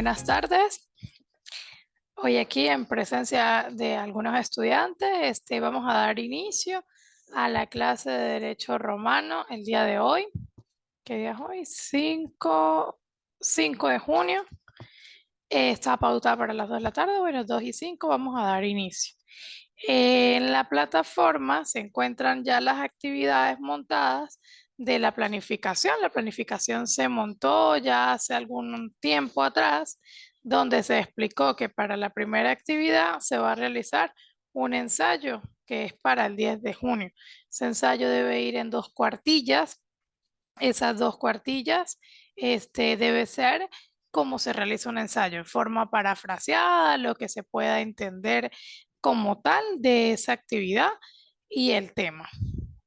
Buenas tardes. Hoy aquí en presencia de algunos estudiantes, vamos a dar inicio a la clase de Derecho Romano el día de hoy. ¿Qué día es hoy? 5 de junio. Está pautada para las 2 de la tarde. Bueno, 2 y 5 vamos a dar inicio. En la plataforma se encuentran ya las actividades montadas de la planificación. La planificación se montó ya hace algún tiempo atrás, donde se explicó que para la primera actividad se va a realizar un ensayo que es para el 10 de junio. Ese ensayo debe ir en 2 cuartillas. Esas 2 cuartillas debe ser cómo se realiza un ensayo en forma parafraseada, lo que se pueda entender como tal de esa actividad y el tema.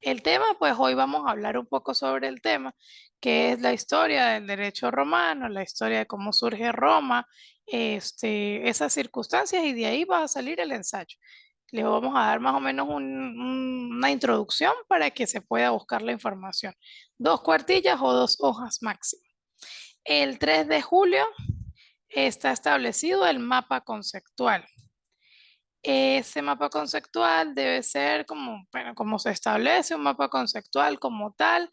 El tema, pues hoy vamos a hablar un poco sobre el tema, que es la historia del derecho romano, la historia de cómo surge Roma, esas circunstancias, y de ahí va a salir el ensayo. Les vamos a dar más o menos una introducción para que se pueda buscar la información. 2 cuartillas o 2 hojas máximo. El 3 de julio está establecido el mapa conceptual. Ese mapa conceptual debe ser como, bueno, como se establece un mapa conceptual como tal,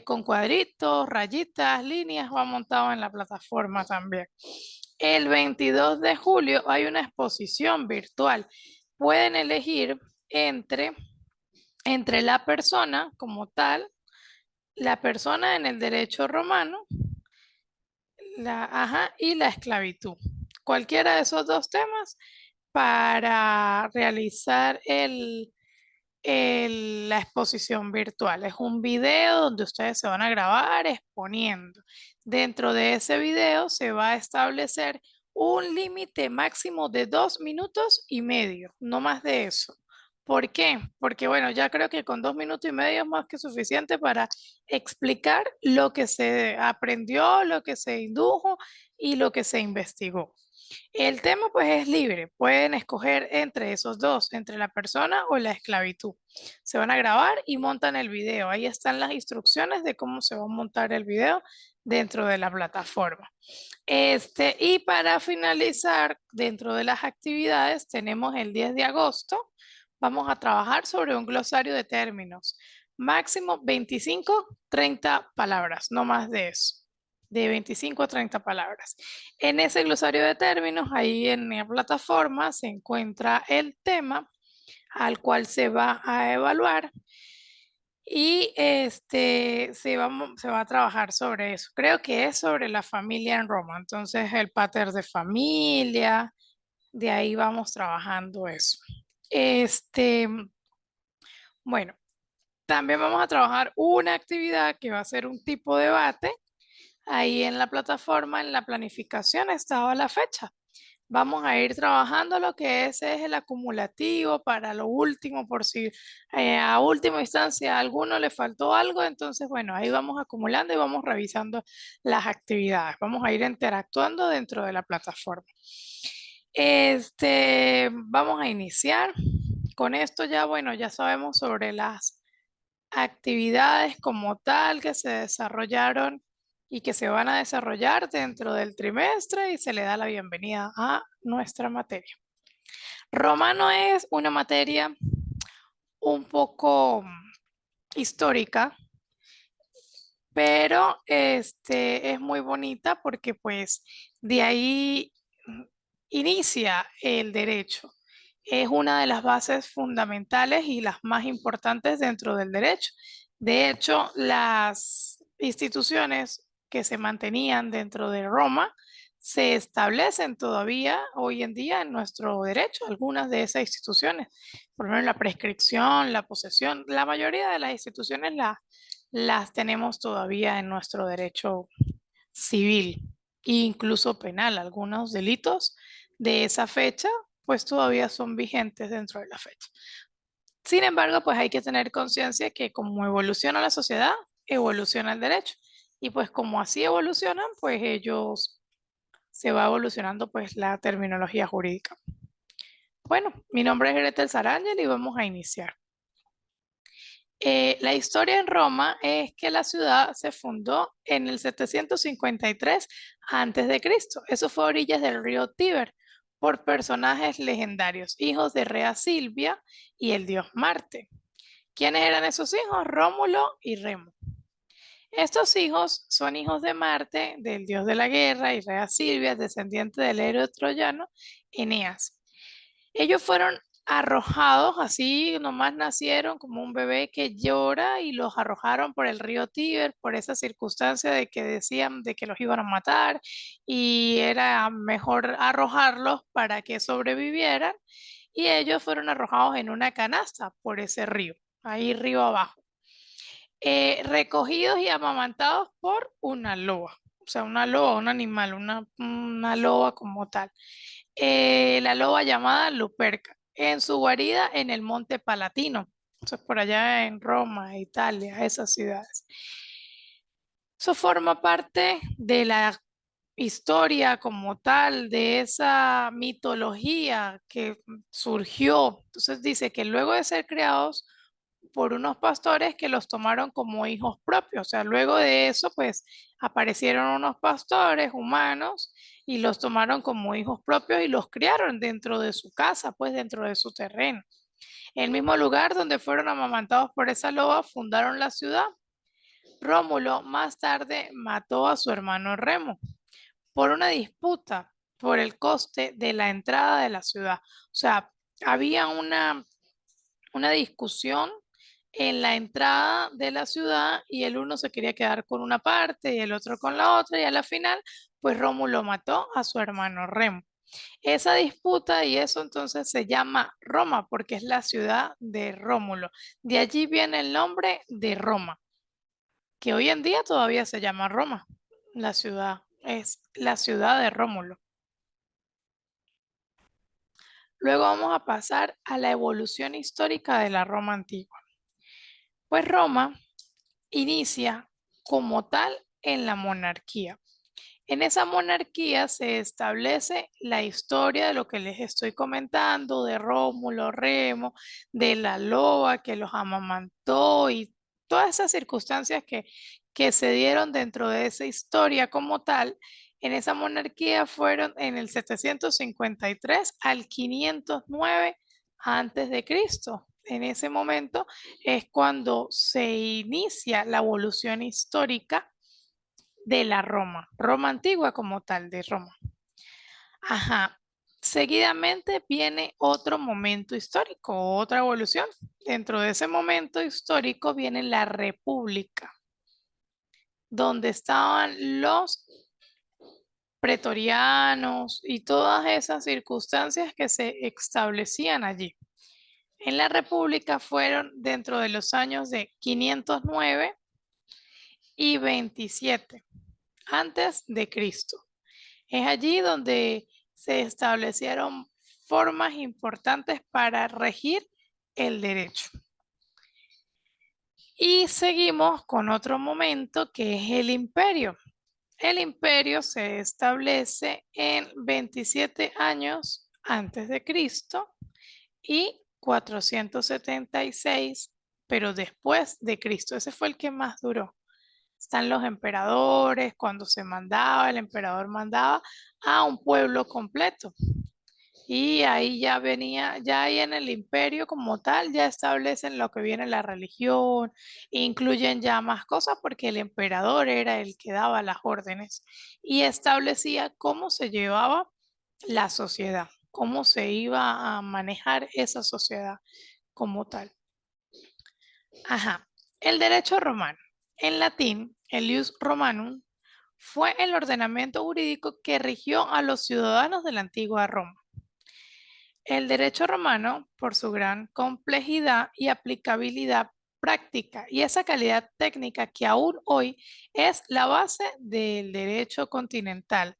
con cuadritos, rayitas, líneas, va montado en la plataforma también. El 22 de julio hay una exposición virtual. Pueden elegir entre la persona como tal, la persona en el derecho romano, y la esclavitud. Cualquiera de esos 2 temas para realizar la exposición virtual. Es un video donde ustedes se van a grabar exponiendo. Dentro de ese video se va a establecer un límite máximo de 2 minutos y medio, no más de eso. ¿Por qué? Porque bueno, ya creo que con 2 minutos y medio es más que suficiente para explicar lo que se aprendió, lo que se indujo y lo que se investigó. El tema pues es libre, pueden escoger entre esos 2, entre la persona o la esclavitud. Se van a grabar y montan el video. Ahí están las instrucciones de cómo se va a montar el video dentro de la plataforma. Y para finalizar, dentro de las actividades, tenemos el 10 de agosto. Vamos a trabajar sobre un glosario de términos. Máximo 25-30 palabras, no más de eso. De 25 a 30 palabras. En ese glosario de términos, ahí en la plataforma se encuentra el tema al cual se va a evaluar y se va a trabajar sobre eso. Creo que es sobre la familia en Roma. Entonces, el pater de familia, de ahí vamos trabajando eso. Bueno, también vamos a trabajar una actividad que va a ser un tipo de debate. Ahí en la plataforma, en la planificación, estaba la fecha. Vamos a ir trabajando lo que es el acumulativo para lo último, por si a última instancia a alguno le faltó algo, entonces bueno, ahí vamos acumulando y vamos revisando las actividades. Vamos a ir interactuando dentro de la plataforma. Vamos a iniciar. Con esto ya, bueno, ya sabemos sobre las actividades como tal que se desarrollaron y que se van a desarrollar dentro del trimestre, y se le da la bienvenida a nuestra materia. Romano es una materia un poco histórica, pero es muy bonita porque pues de ahí inicia el derecho. Es una de las bases fundamentales y las más importantes dentro del derecho. De hecho, las instituciones que se mantenían dentro de Roma se establecen todavía hoy en día en nuestro derecho, algunas de esas instituciones. Por ejemplo, la prescripción, la posesión, la mayoría de las instituciones las tenemos todavía en nuestro derecho civil e incluso penal. Algunos delitos de esa fecha pues todavía son vigentes dentro de la fecha. Sin embargo, pues hay que tener conciencia que como evoluciona la sociedad, evoluciona el derecho. Y pues como así evolucionan, pues ellos se va evolucionando pues la terminología jurídica. Bueno, mi nombre es Gretel Sarangel y vamos a iniciar. La historia en Roma es que la ciudad se fundó en el 753 antes de Cristo. Eso fue a orillas del río Tíber por personajes legendarios, hijos de Rea Silvia y el dios Marte. ¿Quiénes eran esos hijos? Rómulo y Remo. Estos hijos son hijos de Marte, del dios de la guerra, y Rea Silvia, descendiente del héroe troyano Eneas. Ellos fueron arrojados, así nomás nacieron como un bebé que llora y los arrojaron por el río Tíber por esa circunstancia de que decían de que los iban a matar y era mejor arrojarlos para que sobrevivieran y ellos fueron arrojados en una canasta por ese río, ahí río abajo, recogidos y amamantados por una loba. O sea, una loba, un animal, una loba como tal. La loba llamada Luperca, en su guarida en el Monte Palatino, eso es por allá en Roma, Italia, esas ciudades. Eso forma parte de la historia como tal, de esa mitología que surgió. Entonces dice que luego de ser creados por unos pastores que los tomaron como hijos propios. O sea, luego de eso, pues aparecieron unos pastores humanos y los tomaron como hijos propios y los criaron dentro de su casa, pues dentro de su terreno. El mismo lugar donde fueron amamantados por esa loba, fundaron la ciudad. Rómulo más tarde mató a su hermano Remo por una disputa por el coste de la entrada de la ciudad. O sea, había una discusión en la entrada de la ciudad y el uno se quería quedar con una parte y el otro con la otra y a la final, pues Rómulo mató a su hermano Remo. Esa disputa y eso entonces se llama Roma porque es la ciudad de Rómulo. De allí viene el nombre de Roma, que hoy en día todavía se llama Roma. La ciudad es la ciudad de Rómulo. Luego vamos a pasar a la evolución histórica de la Roma antigua. Pues Roma inicia como tal en la monarquía. En esa monarquía se establece la historia de lo que les estoy comentando, de Rómulo, Remo, de la loba que los amamantó y todas esas circunstancias que se dieron dentro de esa historia como tal. En esa monarquía fueron en el 753 al 509 antes de Cristo. En ese momento es cuando se inicia la evolución histórica de la Roma, Roma antigua como tal, de Roma. Ajá. Seguidamente viene otro momento histórico, otra evolución. Dentro de ese momento histórico viene la República, donde estaban los pretorianos y todas esas circunstancias que se establecían allí. En la República fueron dentro de los años de 509 y 27 antes de Cristo. Es allí donde se establecieron formas importantes para regir el derecho. Y seguimos con otro momento que es el imperio. El imperio se establece en 27 años antes de Cristo y 476, pero después de Cristo. Ese fue el que más duró. Están los emperadores, cuando se mandaba, el emperador mandaba a un pueblo completo. Y ahí ya venía, ya ahí en el imperio como tal, ya establecen lo que viene la religión, incluyen ya más cosas porque el emperador era el que daba las órdenes y establecía cómo se llevaba la sociedad, cómo se iba a manejar esa sociedad como tal. Ajá, el derecho romano. En latín, el ius romanum fue el ordenamiento jurídico que rigió a los ciudadanos de la antigua Roma. El derecho romano, por su gran complejidad y aplicabilidad práctica y esa calidad técnica que aún hoy es la base del derecho continental,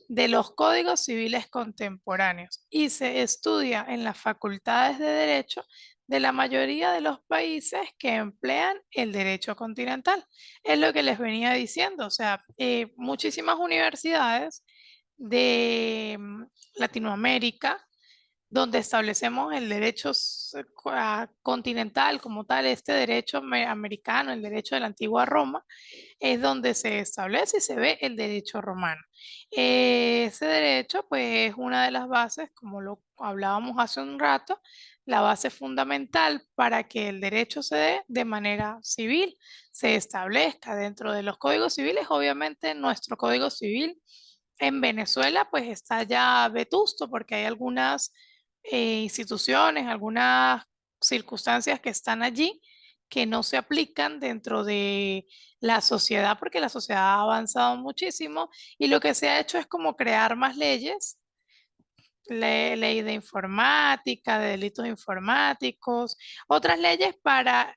de los códigos civiles contemporáneos y se estudia en las facultades de derecho de la mayoría de los países que emplean el derecho continental. Es lo que les venía diciendo, o sea, muchísimas universidades de Latinoamérica donde establecemos el derecho continental como tal, este derecho americano, el derecho de la antigua Roma, es donde se establece y se ve el derecho romano. Ese derecho, pues, es una de las bases, como lo hablábamos hace un rato, la base fundamental para que el derecho se dé de manera civil, se establezca dentro de los códigos civiles. Obviamente, nuestro código civil en Venezuela, pues, está ya vetusto porque hay algunas instituciones, algunas circunstancias que están allí que no se aplican dentro de la sociedad, porque la sociedad ha avanzado muchísimo y lo que se ha hecho es como crear más leyes, ley de informática, de delitos informáticos, otras leyes para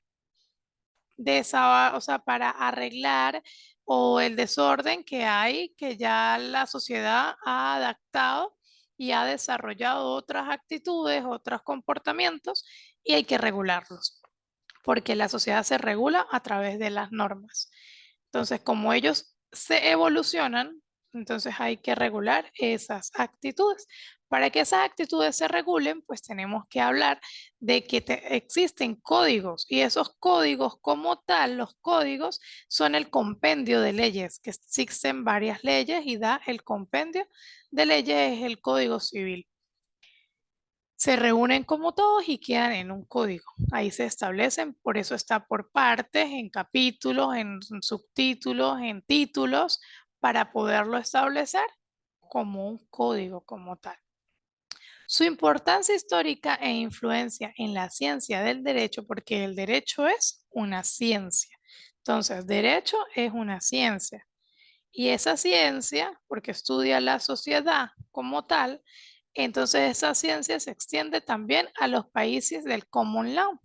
o sea, para arreglar o el desorden que hay, que ya la sociedad ha adaptado y ha desarrollado otras actitudes, otros comportamientos y hay que regularlos porque la sociedad se regula a través de las normas. Entonces, como ellos se evolucionan, entonces hay que regular esas actitudes. Para que esas actitudes se regulen, pues tenemos que hablar de que existen códigos y esos códigos como tal, los códigos son el compendio de leyes, que existen varias leyes y da el compendio de leyes, es el Código Civil. Se reúnen como todos y quedan en un código. Ahí se establecen, por eso está por partes, en capítulos, en subtítulos, en títulos, para poderlo establecer como un código como tal. Su importancia histórica e influencia en la ciencia del derecho, porque el derecho es una ciencia. Entonces, derecho es una ciencia. Y esa ciencia, porque estudia la sociedad como tal, entonces esa ciencia se extiende también a los países del common law.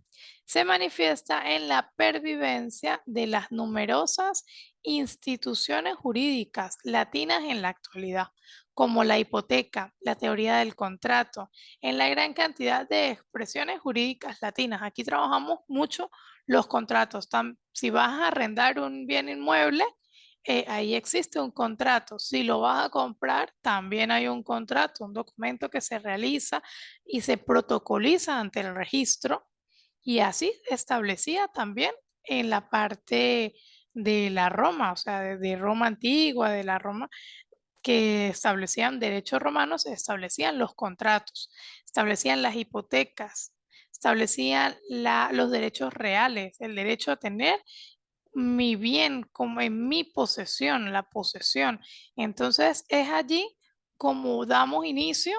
Se manifiesta en la pervivencia de las numerosas instituciones jurídicas latinas en la actualidad, como la hipoteca, la teoría del contrato, en la gran cantidad de expresiones jurídicas latinas. Aquí trabajamos mucho los contratos. Si vas a arrendar un bien inmueble, ahí existe un contrato. Si lo vas a comprar, también hay un contrato, un documento que se realiza y se protocoliza ante el registro. Y así establecía también en la parte de la Roma, o sea, de Roma antigua, de la Roma que establecían derechos romanos, establecían los contratos, establecían las hipotecas, establecían los derechos reales, el derecho a tener mi bien como en mi posesión, la posesión. Entonces es allí como damos inicio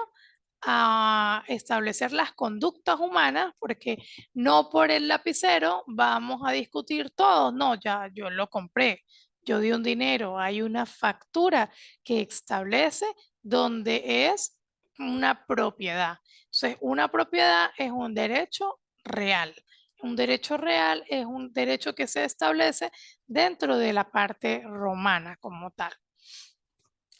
a establecer las conductas humanas, porque no por el lapicero vamos a discutir todo, no, ya yo lo compré, yo di un dinero, hay una factura que establece donde es una propiedad. Entonces, una propiedad es un derecho real. Un derecho real es un derecho que se establece dentro de la parte romana como tal.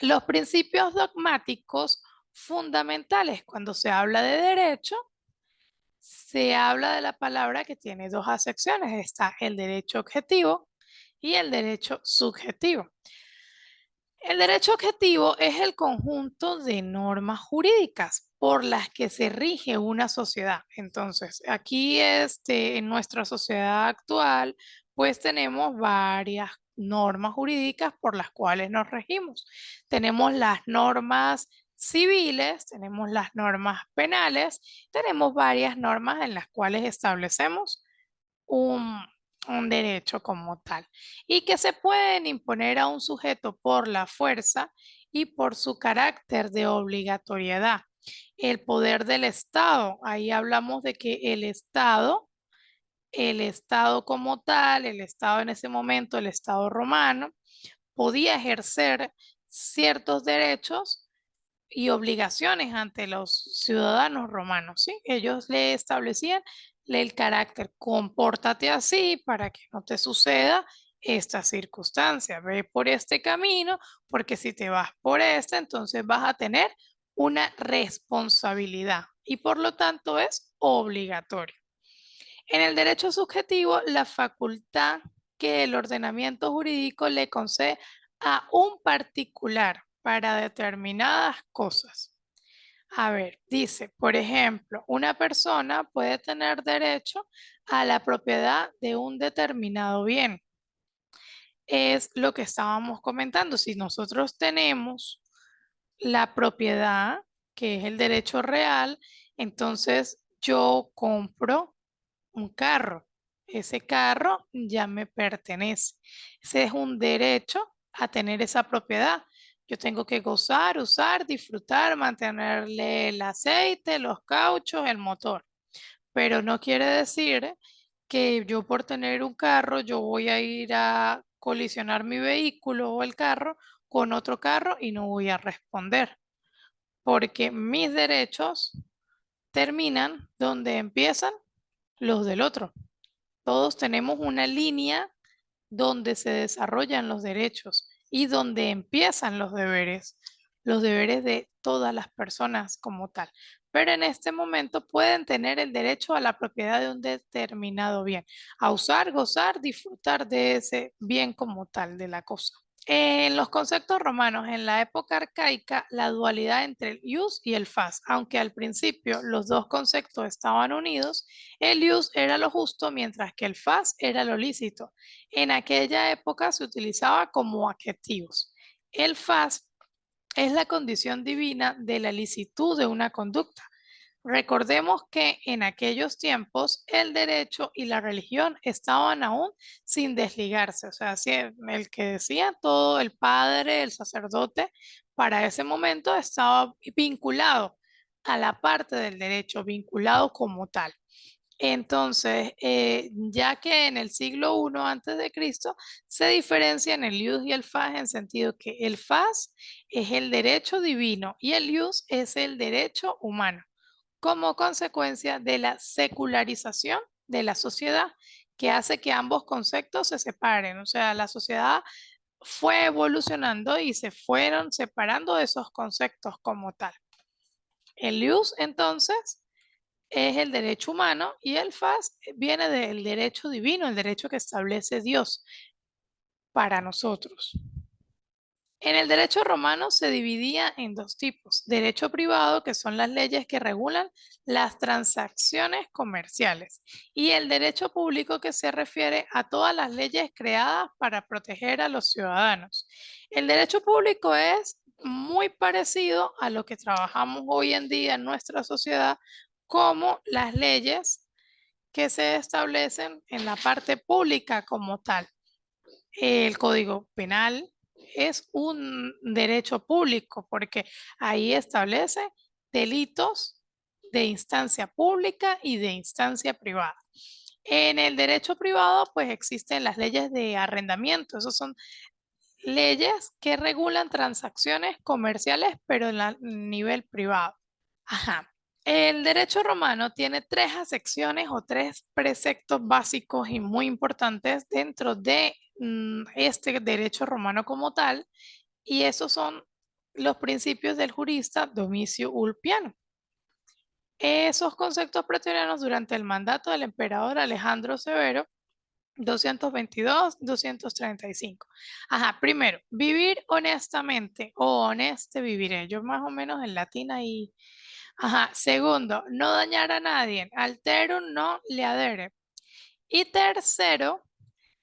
Los principios dogmáticos fundamentales cuando se habla de derecho, se habla de la palabra que tiene dos acepciones. Está el derecho objetivo y el derecho subjetivo. El derecho objetivo es el conjunto de normas jurídicas por las que se rige una sociedad. Entonces, aquí en nuestra sociedad actual, pues tenemos varias normas jurídicas por las cuales nos regimos. Tenemos las normas civiles, tenemos las normas penales, tenemos varias normas en las cuales establecemos un, un derecho como tal y que se pueden imponer a un sujeto por la fuerza y por su carácter de obligatoriedad. El poder del Estado, ahí hablamos de que el Estado como tal, el Estado en ese momento, el Estado romano, podía ejercer ciertos derechos y obligaciones ante los ciudadanos romanos, ¿sí? Ellos le establecían el carácter, compórtate así para que no te suceda esta circunstancia, ve por este camino, porque si te vas por este, entonces vas a tener una responsabilidad y por lo tanto es obligatorio. En el derecho subjetivo, la facultad que el ordenamiento jurídico le concede a un particular para determinadas cosas. A ver, dice, por ejemplo, una persona puede tener derecho a la propiedad de un determinado bien. Es lo que estábamos comentando. Si nosotros tenemos la propiedad, que es el derecho real, entonces yo compro un carro. Ese carro ya me pertenece. Ese es un derecho a tener esa propiedad. Yo tengo que gozar, usar, disfrutar, mantenerle el aceite, los cauchos, el motor. Pero no quiere decir que yo por tener un carro, yo voy a ir a colisionar mi vehículo o el carro con otro carro y no voy a responder, porque mis derechos terminan donde empiezan los del otro. Todos tenemos una línea donde se desarrollan los derechos y donde empiezan los deberes de todas las personas como tal. Pero en este momento pueden tener el derecho a la propiedad de un determinado bien, a usar, gozar, disfrutar de ese bien como tal de la cosa. En los conceptos romanos, en la época arcaica, la dualidad entre el ius y el fas, aunque al principio los dos conceptos estaban unidos, el ius era lo justo mientras que el fas era lo lícito. En aquella época se utilizaba como adjetivos. El fas es la condición divina de la licitud de una conducta. Recordemos que en aquellos tiempos el derecho y la religión estaban aún sin desligarse. O sea, si el que decía todo, el padre, el sacerdote, para ese momento estaba vinculado a la parte del derecho, vinculado como tal. Entonces, ya que en el siglo I antes de Cristo se diferencian el ius y el fas en sentido que el fas es el derecho divino y el ius es el derecho humano como consecuencia de la secularización de la sociedad que hace que ambos conceptos se separen. O sea, la sociedad fue evolucionando y se fueron separando esos conceptos como tal. El ius entonces es el derecho humano y el fas viene del derecho divino, el derecho que establece Dios para nosotros. En el derecho romano se dividía en dos tipos: derecho privado, que son las leyes que regulan las transacciones comerciales, y el derecho público, que se refiere a todas las leyes creadas para proteger a los ciudadanos. El derecho público es muy parecido a lo que trabajamos hoy en día en nuestra sociedad, como las leyes que se establecen en la parte pública como tal. El Código Penal es un derecho público porque ahí establece delitos de instancia pública y de instancia privada. En el derecho privado, pues existen las leyes de arrendamiento. Esas son leyes que regulan transacciones comerciales, pero en nivel privado. Ajá. El derecho romano tiene tres acepciones o tres preceptos básicos y muy importantes dentro de este derecho romano como tal, y esos son los principios del jurista Domicio Ulpiano. Esos conceptos pretorianos durante el mandato del emperador Alejandro Severo, 222-235. Ajá, primero, vivir honestamente o honeste viviré. Yo más o menos en latín ahí. Ajá, segundo, no dañar a nadie. Alterum no le adere. Y tercero,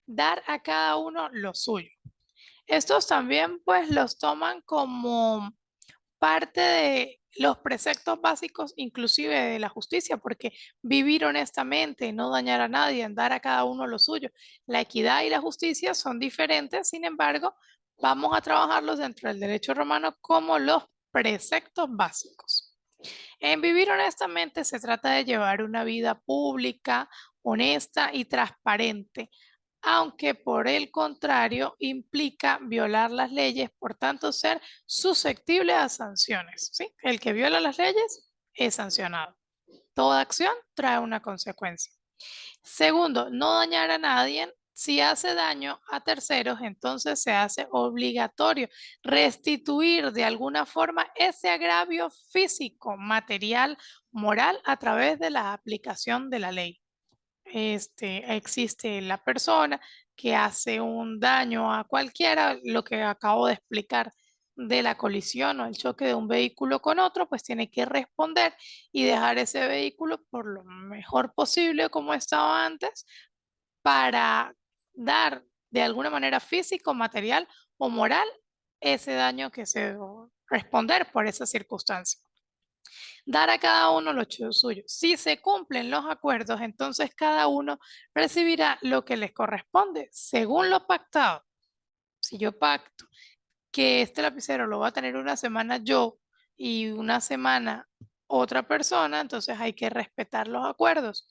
dar a cada uno lo suyo. Estos también pues los toman como parte de los preceptos básicos, inclusive de la justicia, porque vivir honestamente, no dañar a nadie, dar a cada uno lo suyo. La equidad y la justicia son diferentes, sin embargo, vamos a trabajarlos dentro del derecho romano como los preceptos básicos. En vivir honestamente se trata de llevar una vida pública, honesta y transparente, aunque por el contrario implica violar las leyes, por tanto ser susceptible a sanciones. ¿Sí? El que viola las leyes es sancionado. Toda acción trae una consecuencia. Segundo, no dañar a nadie. Si hace daño a terceros, entonces se hace obligatorio restituir de alguna forma ese agravio físico, material, moral a través de la aplicación de la ley. Existe la persona que hace un daño a cualquiera, lo que acabo de explicar, de la colisión o el choque de un vehículo con otro, pues tiene que responder y dejar ese vehículo por lo mejor posible como estaba antes para dar de alguna manera físico, material o moral ese daño que se responder por esa circunstancia. Dar a cada uno lo suyo. Si se cumplen los acuerdos, entonces cada uno recibirá lo que les corresponde según lo pactado. Si yo pacto que este lapicero lo va a tener una semana yo y una semana otra persona, entonces hay que respetar los acuerdos.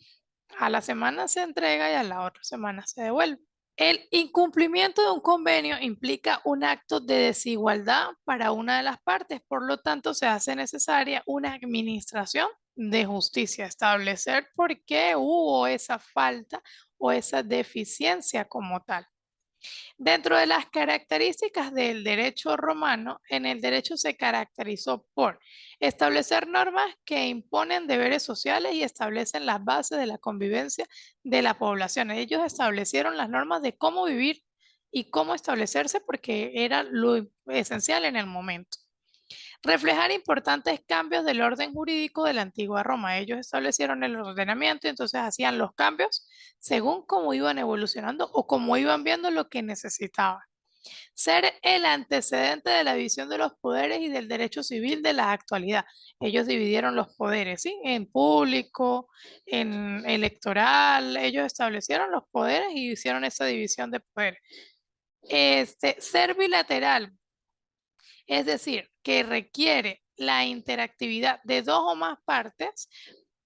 A la semana se entrega y a la otra semana se devuelve. El incumplimiento de un convenio implica un acto de desigualdad para una de las partes, por lo tanto se hace necesaria una administración de justicia, establecer por qué hubo esa falta o esa deficiencia como tal. Dentro de las características del derecho romano, en el derecho se caracterizó por establecer normas que imponen deberes sociales y establecen las bases de la convivencia de la población. Ellos establecieron las normas de cómo vivir y cómo establecerse porque era lo esencial en el momento. Reflejar importantes cambios del orden jurídico de la antigua Roma. Ellos establecieron el ordenamiento y entonces hacían los cambios según cómo iban evolucionando o cómo iban viendo lo que necesitaban. Ser el antecedente de la división de los poderes y del derecho civil de la actualidad. Ellos dividieron los poderes, ¿sí? En público, en electoral, ellos establecieron los poderes y hicieron esa división de poderes. Ser bilateral, es decir, que requiere la interactividad de dos o más partes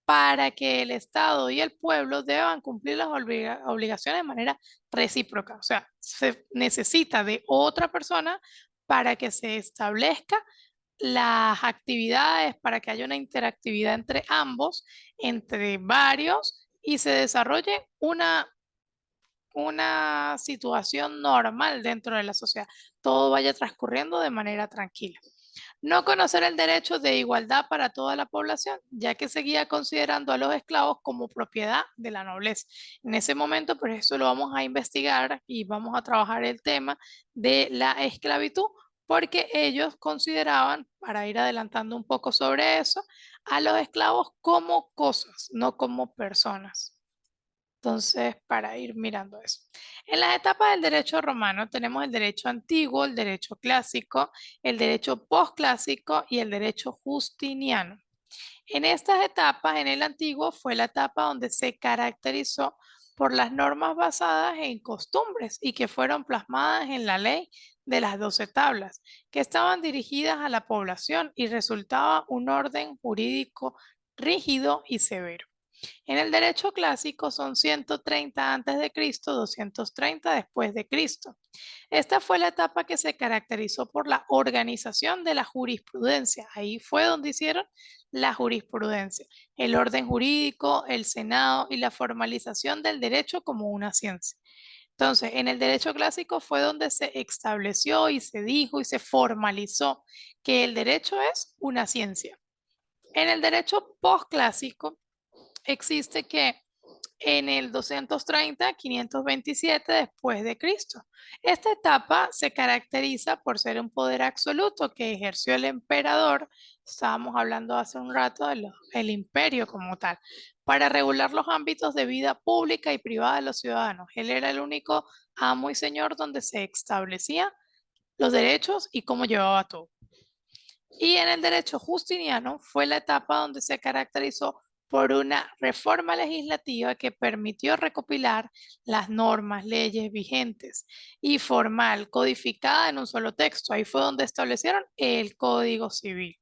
para que el Estado y el pueblo deban cumplir las obligaciones de manera recíproca. O sea, se necesita de otra persona para que se establezca las actividades, para que haya una interactividad entre ambos, entre varios, y se desarrolle una situación normal dentro de la sociedad. Todo vaya transcurriendo de manera tranquila. No conocer el derecho de igualdad para toda la población, ya que seguía considerando a los esclavos como propiedad de la nobleza. En ese momento, por eso lo vamos a investigar y vamos a trabajar el tema de la esclavitud, porque ellos consideraban, para ir adelantando un poco sobre eso, a los esclavos como cosas, no como personas. Entonces, para ir mirando eso. En las etapas del derecho romano tenemos el derecho antiguo, el derecho clásico, el derecho posclásico y el derecho justiniano. En estas etapas, en el antiguo, fue la etapa donde se caracterizó por las normas basadas en costumbres y que fueron plasmadas en la ley de las 12 tablas, que estaban dirigidas a la población y resultaba un orden jurídico rígido y severo. En el derecho clásico son 130 antes de Cristo, 230 después de Cristo. Esta fue la etapa que se caracterizó por la organización de la jurisprudencia. Ahí fue donde hicieron la jurisprudencia, el orden jurídico, el Senado y la formalización del derecho como una ciencia. Entonces, en el derecho clásico fue donde se estableció y se dijo y se formalizó que el derecho es una ciencia. En el derecho postclásico existe que en el 230, 527 después de Cristo. Esta etapa se caracteriza por ser un poder absoluto que ejerció el emperador, estábamos hablando hace un rato del imperio como tal, para regular los ámbitos de vida pública y privada de los ciudadanos. Él era el único amo y señor donde se establecían los derechos y cómo llevaba todo. Y en el derecho justiniano fue la etapa donde se caracterizó por una reforma legislativa que permitió recopilar las normas, leyes vigentes y formal, codificada en un solo texto. Ahí fue donde establecieron el Código Civil.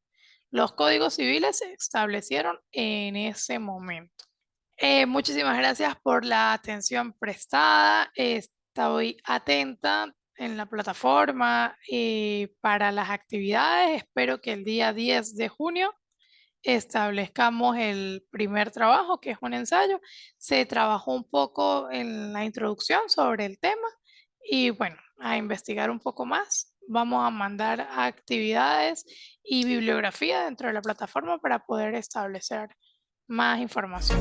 Los códigos civiles se establecieron en ese momento. Muchísimas gracias por la atención prestada. Estoy atenta en la plataforma para las actividades. Espero que el día 10 de junio establezcamos el primer trabajo, que es un ensayo. Se trabajó un poco en la introducción sobre el tema y bueno, a investigar un poco más. Vamos a mandar actividades y bibliografía dentro de la plataforma para poder establecer más información.